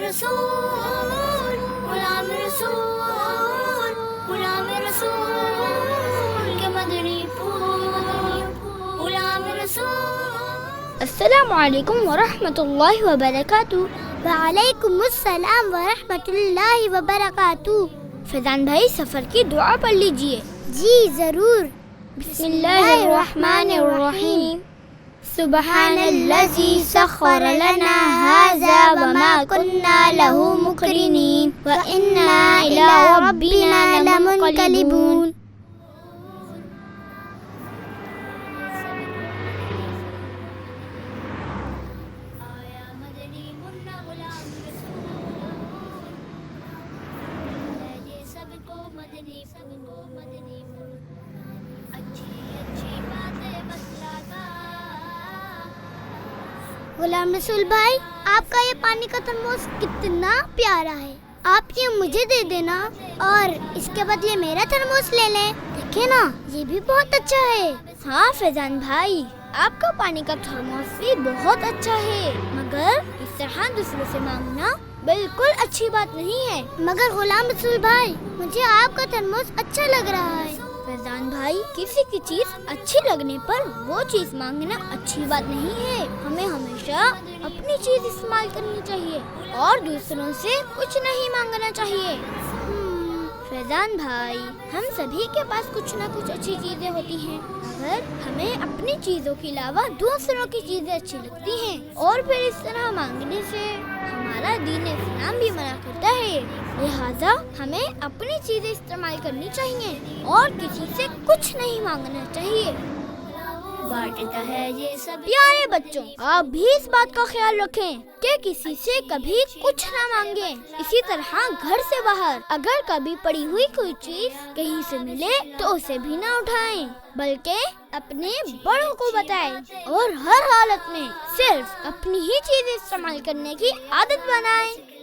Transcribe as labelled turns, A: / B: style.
A: रसूल गुलाम रसूल गुलाम रसूल के मदनी फूल गुलाम रसूल।
B: अस्सलामु अलैकुम वरहमतुल्लाहि वबरकातुहू।
C: वालेकुमुस्सलाम वरहमतुल्लाहि वबरकातुहू।
B: फैजान भाई सफ़र की दुआ पढ़ लीजिए।
C: जी ज़रूर।
B: बिस्मिल्लाहिर्रहमानिर्रहीम। सुब्हानल्लज़ी सख़्ख़र लना हाज़ा वमा कुन्ना लहू मुक़रिनीन व इन्ना इला रब्बिना लमुनक़लिबून।
C: गुलाम रसूल भाई, आपका ये पानी का थर्मोस कितना प्यारा है। आप ये मुझे दे देना और इसके बदले मेरा थर्मोस ले लें। देखिए ना, ये भी बहुत अच्छा है।
B: हाँ फैजान भाई, आपका पानी का थर्मोस भी बहुत अच्छा है, मगर इस तरह दूसरों से मांगना बिल्कुल अच्छी बात नहीं है।
C: मगर गुलाम रसूल भाई, मुझे आपका थर्मोस अच्छा लग रहा है।
B: फैजान भाई, किसी की चीज अच्छी लगने पर वो चीज मांगना अच्छी बात नहीं है। हमें हमेशा अपनी चीज इस्तेमाल करनी चाहिए और दूसरों से कुछ नहीं मांगना चाहिए। फैजान भाई, हम सभी के पास कुछ न कुछ अच्छी चीजें होती हैं, मगर हमें अपनी चीजों के अलावा दूसरों की चीजें अच्छी लगती हैं और फिर इस तरह मांगने से हमारा दीन इस्लाम भी मना करता है। लिहाजा हमें अपनी चीजें इस्तेमाल करनी चाहिए और किसी से कुछ नहीं मांगना चाहिए।
A: बांटता है ये सब।
B: प्यारे बच्चों, आप भी इस बात का ख्याल रखें कि किसी से कभी कुछ ना मांगे। इसी तरह घर से बाहर अगर कभी पड़ी हुई कोई चीज कहीं से मिले तो उसे भी ना उठाएं, बल्कि अपने बड़ों को बताएं और हर हालत में सिर्फ अपनी ही चीज इस्तेमाल करने की आदत बनाएं।